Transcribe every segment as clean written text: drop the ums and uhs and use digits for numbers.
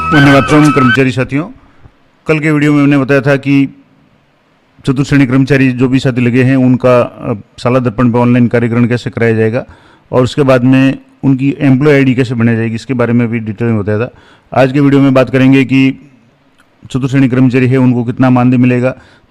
धन्यवाद कर्मचारी साथियों। कल के वीडियो में मैंने बताया था कि चतुर्थ श्रेणी कर्मचारी जो भी साथी लगे हैं उनका साला दर्पण पर ऑनलाइन कार्यकरण कैसे कराया जाएगा और उसके बाद में उनकी एम्प्लॉय आईडी कैसे बनाई जाएगी, इसके बारे में भी डिटेल में बताया था। आज के वीडियो में बात करेंगे कि चतुर्थ श्रेणी कर्मचारी है उनको कितना मानदेय मिलेगा,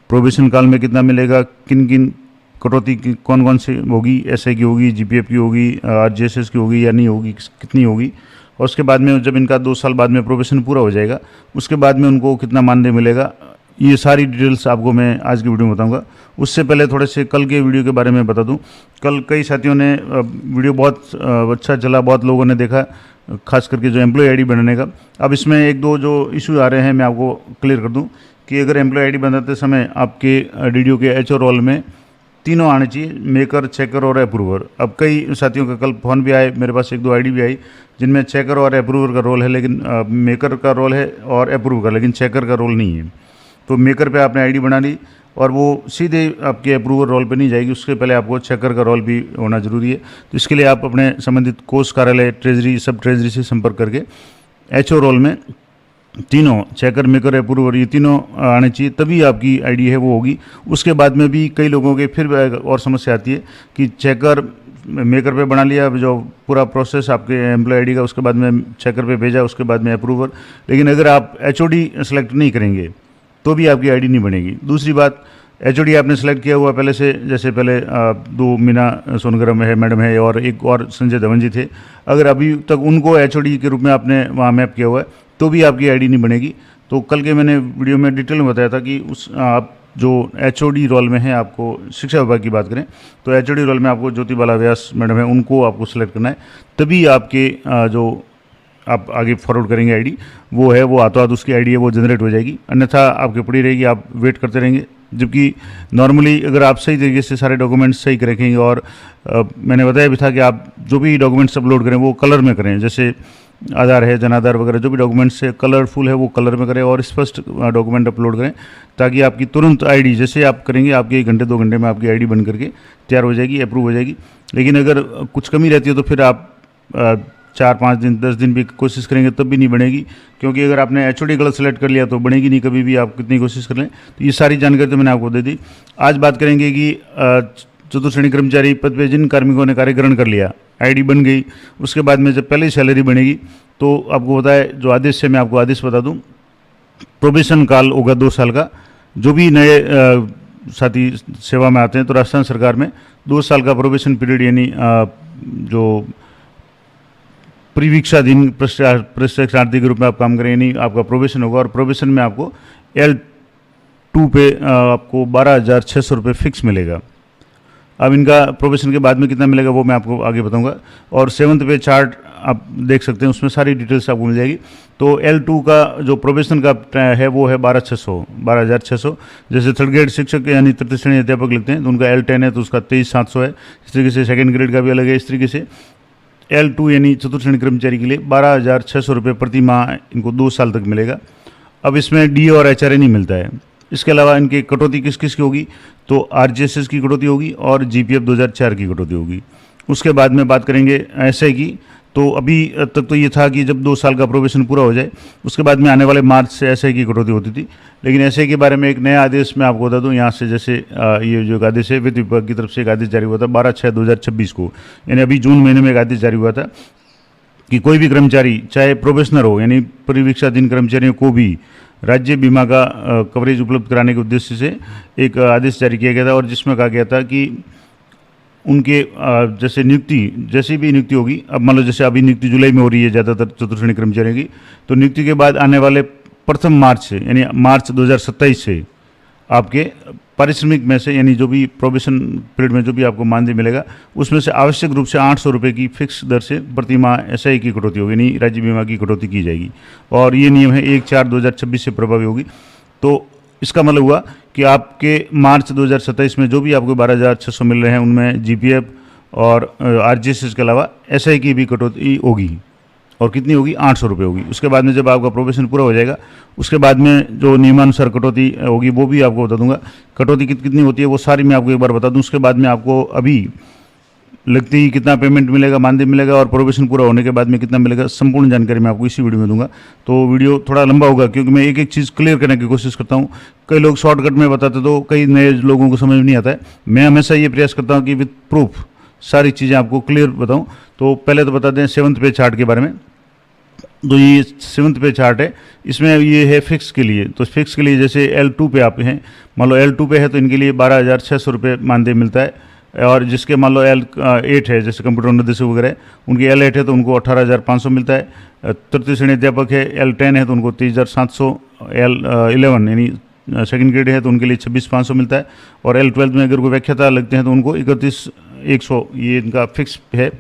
प्रोबेशन काल में कितना मिलेगा, किन किन कटौती की कौन कौन सी होगी, एसआई की होगी, जीपीएफ की होगी, आरजीएसएस की होगी या नहीं होगी, कितनी होगी, और उसके बाद में जब इनका 2 साल बाद में प्रोबेशन पूरा हो जाएगा उसके बाद में उनको कितना मानदेय मिलेगा, ये सारी डिटेल्स आपको मैं आज की वीडियो में बताऊंगा। उससे पहले थोड़े से कल के वीडियो के बारे में बता दूं। कल कई साथियों ने वीडियो बहुत अच्छा चला, बहुत लोगों ने देखा, खास करके जो एम्प्लॉय आईडी बनाने का। अब इसमें एक दो जो इशू आ रहे हैं मैं आपको क्लियर कर दूं कि अगर एम्प्लॉय आईडी बनाते समय आपके डीडीओ के एचओ रोल में तीनों आने चाहिए, मेकर, चेकर और अप्रूवर। अब कई साथियों का कल फ़ोन भी आए, मेरे पास 1-2 आईडी भी आई जिनमें चेकर और अप्रूवर का रोल है, लेकिन मेकर का रोल है और अप्रूव का, लेकिन चेकर का रोल नहीं है। तो मेकर पे आपने आईडी बना ली और वो सीधे आपके अप्रूवर रोल पे नहीं जाएगी, उसके पहले आपको चेकर का रोल भी होना जरूरी है। तो इसके लिए आप अपने संबंधित कोष कार्यालय, ट्रेजरी, सब ट्रेजरी से संपर्क करके एचओ रोल में तीनों चेकर, मेकर, अप्रूवर ये तीनों आने चाहिए, तभी आपकी आईडी है वो होगी। उसके बाद में भी कई लोगों के फिर और समस्या आती है कि चेकर मेकर पे बना लिया, जो पूरा प्रोसेस आपके एम्प्लॉय आईडी का, उसके बाद में चेकर पे भेजा, उसके बाद में अप्रूवर, लेकिन अगर आप एचओडी सेलेक्ट नहीं करेंगे तो भी आपकी आईडी नहीं बनेगी। दूसरी बात, एचओडी आपने सेलेक्ट किया हुआ पहले से, जैसे पहले 2 मीना सोनगरम है मैडम है और एक और संजय धवन जी थे, अगर अभी तक उनको एचओडी के रूप में आपने वहाँ मैप किया हुआ है तो भी आपकी आईडी नहीं बनेगी। तो कल के मैंने वीडियो में डिटेल में बताया था कि उस आप जो एचओडी रोल में है, आपको शिक्षा विभाग की बात करें तो एचओडी रोल में आपको ज्योति बाला व्यास मैडम है उनको आपको सेलेक्ट करना है, तभी आपके जो आप आगे फॉरवर्ड करेंगे आईडी वो है वो हाथों हाथ उसकी आईडी है वो जनरेट हो जाएगी, अन्यथा आपके पड़ी रहेगी, आप वेट करते रहेंगे। जबकि नॉर्मली अगर आप सही तरीके से सारे डॉक्यूमेंट्स सही रखेंगे और मैंने बताया भी था कि आप जो भी डॉक्यूमेंट्स अपलोड करें वो कलर में करें, जैसे आधार है, जनाधार वगैरह जो भी डॉक्यूमेंट्स है कलरफुल है वो कलर में करें और स्पष्ट डॉक्यूमेंट अपलोड करें, ताकि आपकी तुरंत आईडी जैसे आप करेंगे आपके 1 घंटे 2 घंटे में आपकी आईडी बन करके तैयार हो जाएगी, अप्रूव हो जाएगी। लेकिन अगर कुछ कमी रहती है तो फिर आप 4-5 दिन 10 दिन भी कोशिश करेंगे तब भी नहीं बनेगी, क्योंकि अगर आपने एचओडी गलत सेलेक्ट कर लिया तो बनेगी नहीं कभी भी, आप कितनी कोशिश कर लें। तो ये सारी जानकारी तो मैंने आपको दे दी। आज बात करेंगे कि चतुर्थ श्रेणी कर्मचारी पद पे जिन कार्मिकों ने कार्यकरण कर लिया, आईडी बन गई, उसके बाद में जब पहले सैलरी बनेगी तो आपको बताए जो आदेश है, मैं आपको आदेश बता दूं। प्रोबेशन काल होगा 2 साल का। जो भी नए साथी सेवा में आते हैं तो राजस्थान सरकार में 2 साल का प्रोबेशन पीरियड, यानी जो परिवीक्षाधीन प्रशिक्षणार्थी के रूप में आप काम करें, यानी आपका प्रोबेशन होगा और प्रोबेशन में आपको L2 पे आपको 12,600 रुपये फिक्स मिलेगा। अब इनका प्रोबेशन के बाद में कितना मिलेगा वो मैं आपको आगे बताऊंगा। और 7th पे चार्ट आप देख सकते हैं, उसमें सारी डिटेल्स आपको मिल जाएगी। तो L2 का जो प्रोबेशन का है वो है 12,600। जैसे 3rd ग्रेड शिक्षक यानी तृतीय श्रेणी अध्यापक लिखते हैं तो उनका L10 है तो उसका 23,700 है। इस तरीके से 2nd ग्रेड का भी अलग है। इस तरीके से L2 यानी चतुर्थ श्रेणी कर्मचारी के लिए 12,600 रुपये प्रति माह इनको 2 साल तक मिलेगा। अब इसमें डी और HRA नहीं मिलता है। इसके अलावा इनकी कटौती किस किस की होगी, तो आरजीएसएस की कटौती होगी और जीपीएफ 2004 की कटौती होगी। उसके बाद में बात करेंगे एसआई की। तो अभी तक तो ये था कि जब 2 साल का प्रोबेशन पूरा हो जाए उसके बाद में आने वाले मार्च से एसआई की कटौती होती थी, लेकिन एसआई के बारे में एक नया आदेश मैं आपको बता दूं यहाँ से। जैसे ये जो आदेश है वित्त विभाग की तरफ से एक आदेश जारी हुआ था 12/6/2026 को, यानी अभी जून महीने में एक आदेश जारी हुआ था कि कोई भी कर्मचारी चाहे प्रोबेशनर हो यानी परिवीक्षाधीन कर्मचारियों को भी राज्य बीमा का कवरेज उपलब्ध कराने के उद्देश्य से एक आदेश जारी किया गया था, और जिसमें कहा गया था कि उनके जैसे नियुक्ति, जैसी भी नियुक्ति होगी, अब मान लो जैसे अभी नियुक्ति जुलाई में हो रही है ज़्यादातर चतुर्थ श्रेणी कर्मचारियों की, तो नियुक्ति के बाद आने वाले प्रथम मार्च से यानी मार्च 2027 से आपके पारिश्रमिक में से, यानी जो भी प्रोबेशन पीरियड में जो भी आपको मानदेय मिलेगा उसमें से आवश्यक रूप से 800 रुपये की फिक्स दर से प्रति माह एसआई की कटौती होगी, यानी राज्य बीमा की कटौती की जाएगी। और ये नियम है 1/4/2026 से प्रभावी होगी। तो इसका मतलब हुआ कि आपके मार्च 2027 में जो भी आपको 12,600 मिल रहे हैं उनमें जीपीएफ और आरजीएसएस के अलावा एसआई की भी कटौती होगी, और कितनी होगी, 800 रुपये होगी। उसके बाद में जब आपका प्रोबेशन पूरा हो जाएगा उसके बाद में जो नियमानुसार कटौती होगी वो भी आपको बता दूंगा। कटौती कितनी होती है वो सारी मैं आपको एक बार बता दूं। उसके बाद में आपको अभी लगते ही कितना पेमेंट मिलेगा, मानदेय मिलेगा और प्रोबेशन पूरा होने के बाद में कितना मिलेगा, संपूर्ण जानकारी मैं आपको इसी वीडियो में दूंगा। तो वीडियो थोड़ा लंबा होगा क्योंकि मैं एक एक चीज़ क्लियर करने की कोशिश करता हूँ। कई लोग शॉर्टकट में बताते तो कई नए लोगों को समझ नहीं आता है। मैं हमेशा ये प्रयास करता हूँ कि विद प्रूफ सारी चीज़ें आपको क्लियर बताऊँ। तो पहले तो बता दें 7th पे चार्ट के बारे में। तो ये 7th पे चार्ट है, इसमें ये है फिक्स के लिए। तो फिक्स के लिए जैसे L2 पे आप हैं, मान लो L2 पे है तो इनके लिए 12,600 रुपये मानदेय मिलता है। और जिसके मान लो L8 है, जैसे कंप्यूटर निर्देशक वगैरह है, उनकी L8 है तो उनको 18,500 मिलता है। तृतीय श्रेणी अध्यापक है, L10 है तो उनको 23,700, L11 यानी सेकंड ग्रेड है तो उनके लिए 26,500 मिलता है। और L12 में अगर कोई व्याख्याता लगते हैं तो उनको 31,100, ये इनका फिक्स है।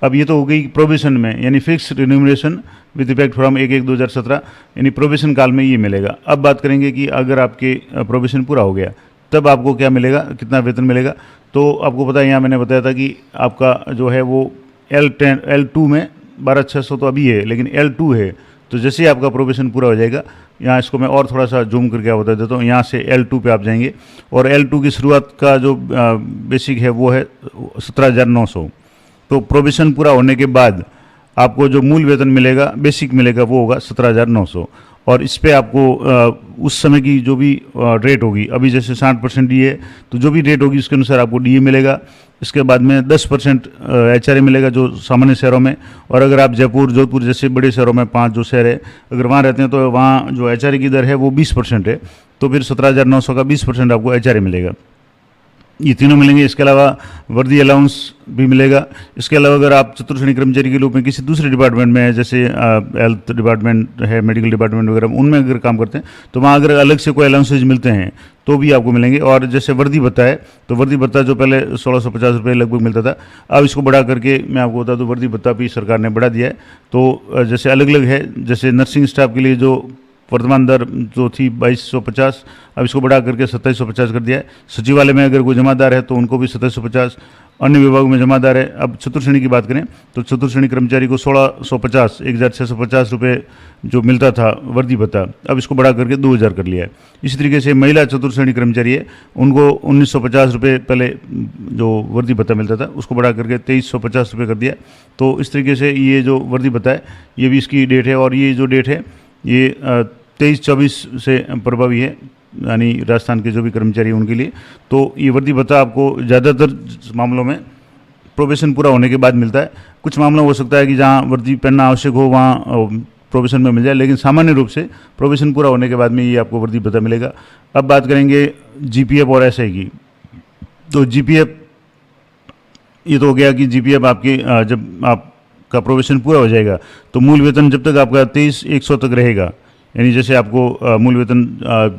अब ये तो हो गई प्रोबेशन में, यानी fix remuneration with effect from 1/1/2017, यानी प्रोबेशन काल में ये मिलेगा। अब बात करेंगे कि अगर आपके प्रोबेशन पूरा हो गया तब आपको क्या मिलेगा, कितना वेतन मिलेगा। तो आपको पता है, यहाँ मैंने बताया था कि आपका जो है वो L2 में 12,600 तो अभी है, लेकिन L2 है तो जैसे ही आपका प्रोबेशन पूरा हो जाएगा, यहाँ इसको मैं और थोड़ा सा जूम करके बता देता हूँ। यहाँ से L2 पे आप जाएंगे और L2 की शुरुआत का जो बेसिक है वो है 17,900। तो प्रोबेशन पूरा होने के बाद आपको जो मूल वेतन मिलेगा, बेसिक मिलेगा, वो होगा 17,900। और इस पे आपको उस समय की जो भी रेट होगी, अभी जैसे 60% डी है तो जो भी रेट होगी उसके अनुसार आपको डी मिलेगा। इसके बाद में 10% HRA मिलेगा जो सामान्य शहरों में। और अगर आप जयपुर, जोधपुर जैसे बड़े शहरों में 5 जो शहर है, अगर वहाँ रहते हैं तो वहाँ जो HRA की दर है वो 20% है। तो फिर 17,900 का 20% आपको HRA मिलेगा। ये तीनों मिलेंगे। इसके अलावा वर्दी अलाउंस भी मिलेगा। इसके अलावा अगर आप चतुर्थ श्रेणी कर्मचारी के रूप में किसी दूसरे डिपार्टमेंट में है, जैसे हेल्थ डिपार्टमेंट है, मेडिकल डिपार्टमेंट वगैरह, उनमें अगर काम करते हैं तो वहाँ अगर अलग से कोई अलाउंसेज मिलते हैं तो भी आपको मिलेंगे। और जैसे वर्दी भत्ता है, तो वर्दी भत्ता जो पहले 1,650 रुपये लगभग मिलता था, अब इसको बढ़ा करके मैं आपको बता दूँ, वर्दी भत्ता भी सरकार ने बढ़ा दिया है। तो जैसे अलग अलग है, जैसे नर्सिंग स्टाफ के लिए जो वर्तमान दर जो थी 2250, अब इसको बढ़ा करके 2750 कर दिया है। सचिवालय में अगर कोई जमादार है तो उनको भी 2750, अन्य विभागों में जमादार है। अब चतुर्थ श्रेणी की बात करें तो चतुर्थ श्रेणी कर्मचारी को 1,650, 1,650 रुपये जो मिलता था वर्दी भत्ता, अब इसको बढ़ा करके 2,000 कर लिया है। इसी तरीके से महिला चतुर्थ श्रेणी कर्मचारी है, उनको 1,950 रुपये पहले जो वर्दी भत्ता मिलता था उसको बढ़ा करके 2,350 रुपये कर दिया। तो इस तरीके से ये जो वर्दी भत्ता है ये भी इसकी डेट है। और ये जो डेट है ये 23-24 से प्रभावी है, यानी राजस्थान के जो भी कर्मचारी हैं उनके लिए। तो ये वर्दी भत्ता आपको ज़्यादातर मामलों में प्रोबेशन पूरा होने के बाद मिलता है। कुछ मामला हो सकता है कि जहाँ वर्दी पहनना आवश्यक हो वहाँ प्रोबेशन में मिल जाए, लेकिन सामान्य रूप से प्रोबेशन पूरा होने के बाद में ये आपको वर्दी भत्ता मिलेगा। अब बात करेंगे GPF और SI की। तो GPF ये तो हो गया कि GPF आपकी जब आपका प्रोबेशन पूरा हो जाएगा तो मूल वेतन जब तक आपका 23,100 तक रहेगा, यानी जैसे आपको मूल वेतन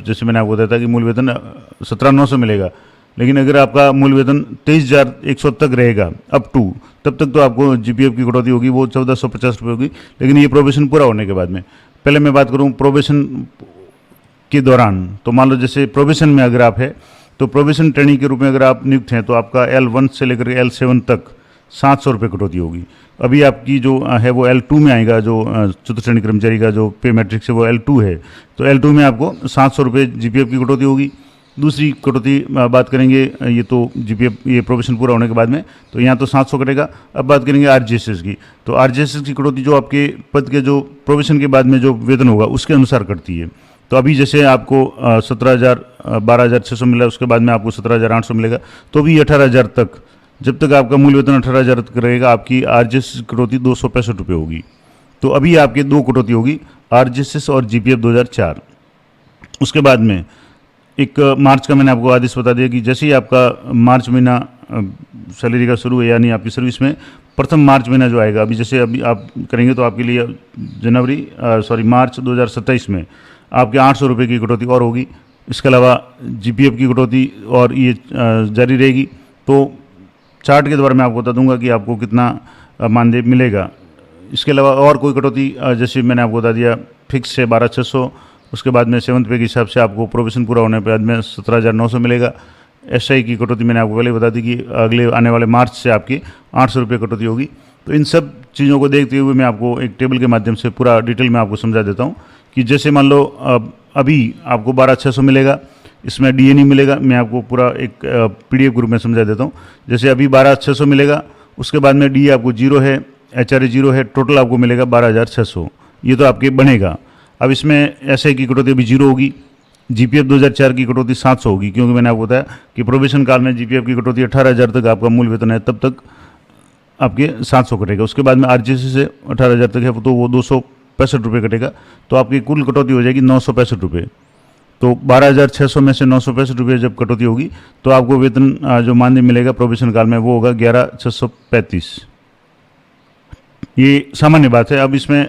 जैसे मैंने आपको बताया था कि मूल वेतन 17,900 मिलेगा, लेकिन अगर आपका मूल वेतन 23,100 तक रहेगा अप टू, तब तक तो आपको GPF की कटौती होगी, वो 1,450 रुपये होगी। लेकिन ये प्रोबेशन पूरा होने के बाद में, पहले मैं बात करूँ प्रोबेशन के दौरान, तो मान लो जैसे प्रोबेशन में अगर आप है तो प्रोबेशन ट्रेनिंग के रूप में अगर आप नियुक्त हैं तो आपका L1 से लेकर L7 तक 700 रुपये कटौती होगी। अभी आपकी जो है वो L2 में आएगा, जो चतुर्थ श्रेणी कर्मचारी का जो पे मैट्रिक्स है वो L2 है, तो L2 में आपको 700 रुपये GPF की कटौती होगी। दूसरी कटौती बात करेंगे, ये तो GPF ये प्रोबेशन पूरा होने के बाद में, तो यहाँ तो 700 कटेगा। अब बात करेंगे RGSS की, तो RGSS की कटौती जो आपके पद के जो प्रोबेशन के बाद में जो वेतन होगा उसके अनुसार कटती है। तो अभी जैसे आपको 12,600 मिला, उसके बाद में आपको 17,800 मिलेगा, तो भी 18,000 तक, जब तक आपका मूल वेतन 18,000 तक रहेगा, आपकी RGSS कटौती 265 रुपये होगी। तो अभी आपके दो कटौती होगी, RGSS और GPF 2004। उसके बाद में एक मार्च का मैंने आपको आदेश बता दिया कि जैसे ही आपका मार्च महीना सैलरी का शुरू है, यानी आपकी सर्विस में प्रथम मार्च महीना जो आएगा, अभी जैसे अभी आप करेंगे तो आपके लिए मार्च 2027 में आपके 800 रुपये की कटौती और होगी। इसके अलावा GPF की कटौती और ये जारी रहेगी। तो चार्ट के द्वारा मैं आपको बता दूंगा कि आपको कितना मानदेय मिलेगा। इसके अलावा और कोई कटौती जैसे मैंने आपको बता दिया, फिक्स है 12,600, उसके बाद में 7th पे के हिसाब से आपको प्रोबेशन पूरा होने के बाद में 17,900 मिलेगा। SI की कटौती मैंने आपको पहले बता दी कि अगले आने वाले मार्च से आपकी 800 रुपये कटौती होगी। तो इन सब चीज़ों को देखते हुए मैं आपको एक टेबल के माध्यम से पूरा डिटेल में आपको समझा देता हूँ कि जैसे मान लो अभी आपको 12,600 मिलेगा, इसमें DA नहीं मिलेगा। मैं आपको पूरा एक PDF ग्रुप में समझा देता हूँ। जैसे अभी 12,600 मिलेगा उसके बाद में डी आपको जीरो है, HRA जीरो है, टोटल आपको मिलेगा 12,600। ये तो आपके बनेगा। अब इसमें SI की कटौती अभी जीरो होगी, GPF 2004 की कटौती 700 होगी, क्योंकि मैंने आपको बताया कि प्रोबेशन काल में GPF की कटौती 18,000 तक आपका मूल वेतन है, तब तक आपके 700 कटेगा। उसके बाद में RGC से 18,000 तक है तो वो 265 रुपये कटेगा, तो आपकी कुल कटौती हो जाएगी 965 रुपये। तो 12,600 में से 965 रुपये जब कटौती होगी तो आपको वेतन जो मानदेय मिलेगा प्रोबेशन काल में वो होगा 11,635। ये सामान्य बात है। अब इसमें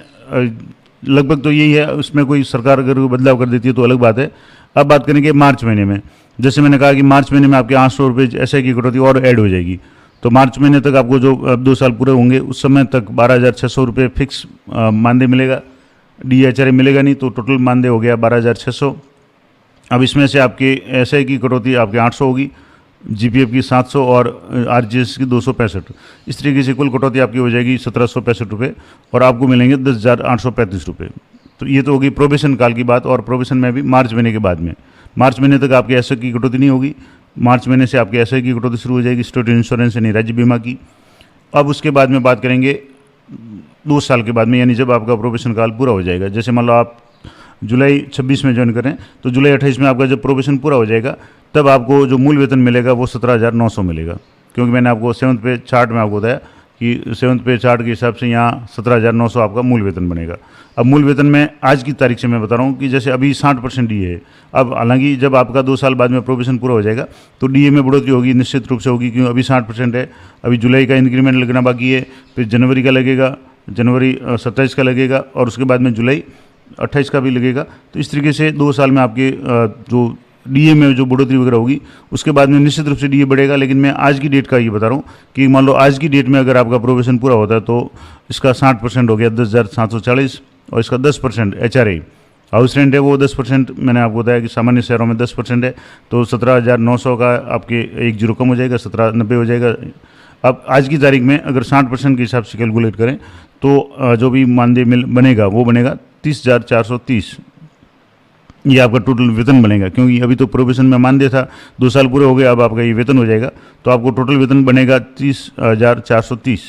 लगभग तो यही है, उसमें कोई सरकार अगर बदलाव कर देती है तो अलग बात है। अब बात करेंगे मार्च महीने में। जैसे मैंने कहा कि मार्च महीने में आपके 800 रुपये SI की कटौती और ऐड हो जाएगी, तो मार्च महीने तक आपको जो अब 2 साल पूरे होंगे उस समय तक 12,600 रुपये फिक्स मानदेय मिलेगा, DHRA मिलेगा नहीं, तो टोटल मानदेय हो गया 12,600। अब इसमें से आपके SI की कटौती आपके 800 होगी, GPF की 700 और RGS की 265। इस तरीके से कुल कटौती आपकी हो जाएगी 1,765 रुपये और आपको मिलेंगे 10,835 रुपये। तो ये तो होगी प्रोबेशन काल की बात। और प्रोबेशन में भी मार्च महीने के बाद में, मार्च महीने तक आपके SI की कटौती नहीं होगी। मार्च महीने से आपके SI की कटौती शुरू हो जाएगी, स्टेट इंश्योरेंस यानी राज्य बीमा की। अब उसके बाद में बात करेंगे 2 साल के बाद में, यानी जब आपका प्रोबेशन काल पूरा हो जाएगा। जैसे मान लो आप जुलाई 26 में ज्वाइन करें तो जुलाई 28 में आपका जब प्रोबेशन पूरा हो जाएगा तब आपको जो मूल वेतन मिलेगा वो 17,900 मिलेगा, क्योंकि मैंने आपको 7th पे चार्ट में आपको बताया कि 7th पे चार्ट के हिसाब से यहाँ 17,900 आपका मूल वेतन बनेगा। अब मूल वेतन में आज की तारीख से मैं बता रहा हूँ कि जैसे अभी 60% DA है। अब हालांकि जब आपका 2 साल बाद में प्रोबेशन पूरा हो जाएगा तो DA में बढ़ोतरी होगी, निश्चित रूप से होगी, क्योंकि अभी 60% है। अभी जुलाई का इंक्रीमेंट लगना बाकी है, फिर जनवरी का लगेगा, जनवरी 27 का लगेगा और उसके बाद में जुलाई 28 का भी लगेगा। तो इस तरीके से 2 साल में आपके जो DA में जो बढ़ोतरी वगैरह होगी उसके बाद में निश्चित रूप से DA बढ़ेगा। लेकिन मैं आज की डेट का ये बता रहा हूँ कि मान लो आज की डेट में अगर आपका प्रोबेशन पूरा होता है तो इसका 60% हो गया 10,740 और इसका 10% HRA हाउस रेंट है वो 10%। मैंने आपको बताया कि सामान्य शहरों में 10% है, तो 17,900 का आपके 1 जीरो कम हो जाएगा, 1790 हो जाएगा। अब आज की तारीख में अगर 60% के हिसाब से कैलकुलेट करें तो जो भी मानदेय बनेगा वो बनेगा 30,430। ये आपका टोटल वेतन बनेगा, क्योंकि अभी तो प्रोबेशन में मानदेय था, 2 साल पूरे हो गए, अब आपका ये वेतन हो जाएगा तो आपको टोटल वेतन बनेगा 30,430।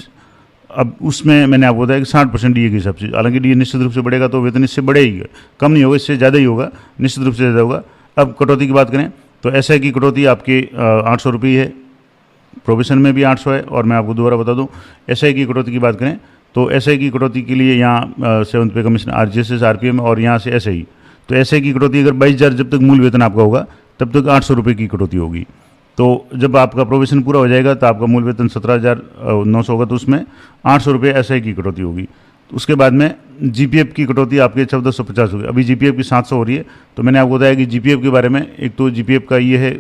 अब उसमें मैंने आपको बताया कि 60% DA के हिसाब से, हालांकि DA निश्चित रूप से बढ़ेगा तो वेतन इससे बढ़ेगा, कम नहीं होगा, इससे ज़्यादा ही होगा, निश्चित रूप से ज़्यादा होगा। अब कटौती की बात करें तो SI की कटौती आपके 800 रुपये है, प्रोबेशन में भी 800 है। और मैं आपको दोबारा बता दूँ SI की कटौती की बात करें तो SI की कटौती के लिए यहाँ 7th पे कमीशन RGS RPM और यहाँ से SI, तो SI की कटौती अगर 22,000 जब तक मूल वेतन आपका होगा तब तक 800 रुपये की कटौती होगी। तो जब आपका प्रोबेशन पूरा हो जाएगा तो आपका मूल वेतन 17,900 होगा, तो उसमें 800 रुपये SI की कटौती होगी। तो उसके बाद में GPF की कटौती आपके 1450 होगी। अभी GPF की 700 हो रही है। तो मैंने आपको बताया कि GPF के बारे में, एक तो GPF का ये है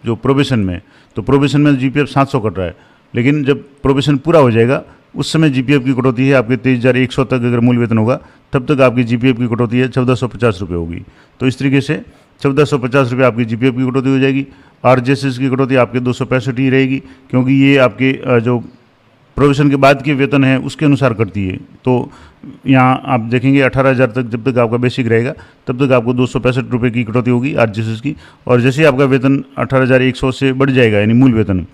जो प्रोबेशन में, तो प्रोबेशन में GPF 700 कट रहा है, लेकिन जब प्रोबेशन पूरा हो जाएगा उस समय GPF की कटौती है आपके 23,100 तक अगर मूल वेतन होगा तब तक आपकी GPF की कटौती है 1450 रुपये होगी। तो इस तरीके से 1450 रुपये आपकी GPF की कटौती हो जाएगी। RGS की कटौती आपके 265 ही रहेगी, क्योंकि ये आपके जो प्रोबेशन के बाद के वेतन है उसके अनुसार करती है। तो यहाँ आप देखेंगे 18,000 तक जब तक आपका बेसिक रहेगा तब तक आपको 265 रुपये की कटौती होगी RGS की। और जैसे आपका वेतन 18,100 से बढ़ जाएगा, यानी मूल वेतन,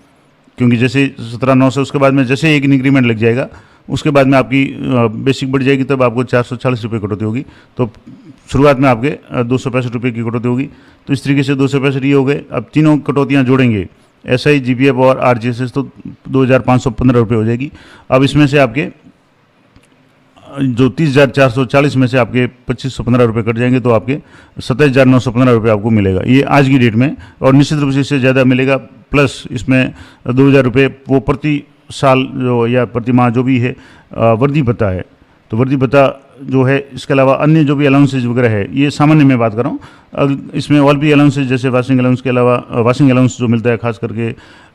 क्योंकि जैसे 17,900 उसके बाद में जैसे एक इंक्रीमेंट लग जाएगा उसके बाद में आपकी बेसिक बढ़ जाएगी, तब आपको 440 रुपये कटौती होगी। तो शुरुआत में आपके 265 रुपये की कटौती होगी। तो इस तरीके से 265 ये हो गए। अब तीनों कटौतियाँ जोड़ेंगे SI GPF और RGS तो 2,515 रुपये हो जाएगी। अब इसमें से आपके जो 30,440 में से आपके 2,515 रुपये कट जाएंगे तो आपके 27,915 रुपये आपको मिलेगा, ये आज की डेट में। और निश्चित रूप से इससे ज़्यादा मिलेगा, प्लस इसमें 2,000 रुपये वो प्रति साल जो या प्रति माह जो भी है वर्दी भत्ता है। तो वर्दी भत्ता जो है, इसके अलावा अन्य जो भी अलाउंसेज वगैरह है, ये सामान्य मैं बात कर रहा हूँ। इसमें और भी अलाउंसेज जैसे वाशिंग अलाउंस के अलावा वाशिंग अलाउंस जो मिलता है खास करके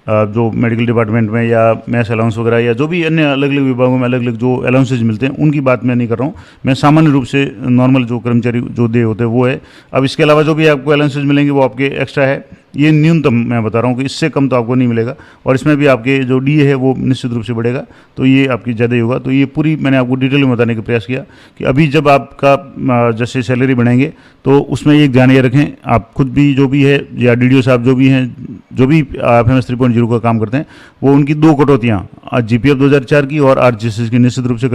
जो मेडिकल डिपार्टमेंट में, या मैस अलाउंस वगैरह, या जो भी अन्य अलग अलग विभागों में अलग अलग जो अलाउंसेज मिलते हैं उनकी बात मैं नहीं कर रहा हूँ। मैं सामान्य रूप से नॉर्मल जो कर्मचारी जो दे होते हैं वो है। अब इसके अलावा जो भी आपको अलाउंसेज मिलेंगे वो आपके एक्स्ट्रा है। ये न्यूनतम मैं बता रहा हूँ कि इससे कम तो आपको नहीं मिलेगा। और इसमें भी आपके जो डीए है वो निश्चित रूप से बढ़ेगा, तो ये आपकी ज़्यादा ही होगा। तो ये पूरी मैंने आपको डिटेल में बताने का प्रयास किया कि अभी जब आपका जैसे सैलरी बढ़ाएंगे तो उसमें एक ध्यान ये रखें, आप खुद भी जो भी है या डीडीओ साहब जो भी हैं, जो भी FMS 3.0 का काम करते हैं, वो उनकी 2 कटौतियाँ GPF 2004 की और RGSS की निश्चित रूप से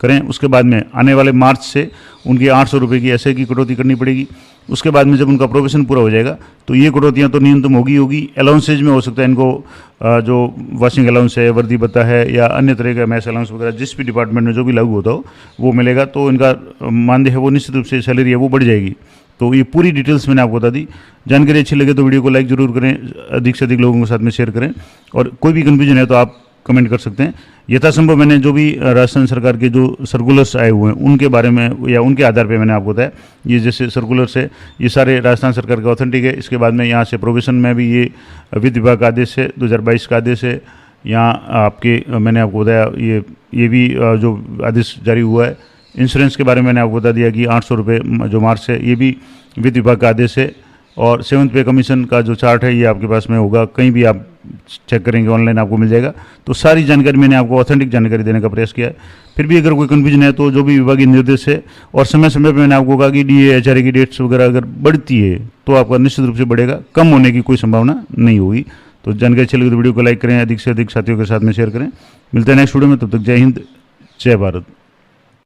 करें। उसके बाद में आने वाले मार्च से उनकी 800 रुपये की ऐसे की कटौती करनी पड़ेगी। उसके बाद में जब उनका प्रोबेशन पूरा हो जाएगा तो ये कटौतियाँ तो न्यूनतम होगी। अलाउंसेज में हो सकता है इनको जो वॉशिंग अलाउंस है, वर्दी भत्ता है या अन्य तरह का मैस अलाउंस वगैरह जिस भी डिपार्टमेंट में जो भी लागू होता हो वो मिलेगा, तो इनका मानदेय है वो निश्चित रूप से सैलरी है वो बढ़ जाएगी। तो ये पूरी डिटेल्स मैंने आपको बता दी। जानकारी अच्छी लगे तो वीडियो को लाइक जरूर करें, अधिक से अधिक लोगों के साथ में शेयर करें, और कोई भी कन्फ्यूजन है तो आप कमेंट कर सकते हैं। यथासंभव मैंने जो भी राजस्थान सरकार के जो सर्कुलर्स आए हुए हैं उनके बारे में या उनके आधार पे मैंने आपको बताया, ये जैसे सर्कुलर्स है ये सारे राजस्थान सरकार का ऑथेंटिक है। इसके बाद में यहाँ से प्रोबेशन में भी ये वित्त विभाग का आदेश है, 2022 का आदेश है। यहाँ आपके मैंने आपको बताया ये भी जो आदेश जारी हुआ है। इंश्योरेंस के बारे में मैंने आपको बता दिया कि 800 रुपये जो मार्च है, ये भी वित्त विभाग का आदेश है। और 7th पे कमीशन का जो चार्ट है ये आपके पास में होगा, कहीं भी आप चेक करेंगे ऑनलाइन आपको मिल जाएगा। तो सारी जानकारी मैंने आपको ऑथेंटिक जानकारी देने का प्रयास किया है। फिर भी अगर कोई कन्फ्यूजन है तो जो भी विभागीय निर्देश है, और समय समय पर मैंने आपको कहा कि DA HRA की डेट्स वगैरह अगर बढ़ती है तो आपका निश्चित रूप से बढ़ेगा, कम होने की कोई संभावना नहीं होगी। तो जानकारी अच्छी लगी तो वीडियो को लाइक करें, अधिक से अधिक साथियों के साथ में शेयर करें। मिलते हैं नेक्स्ट वीडियो में, तब तक जय हिंद, जय भारत।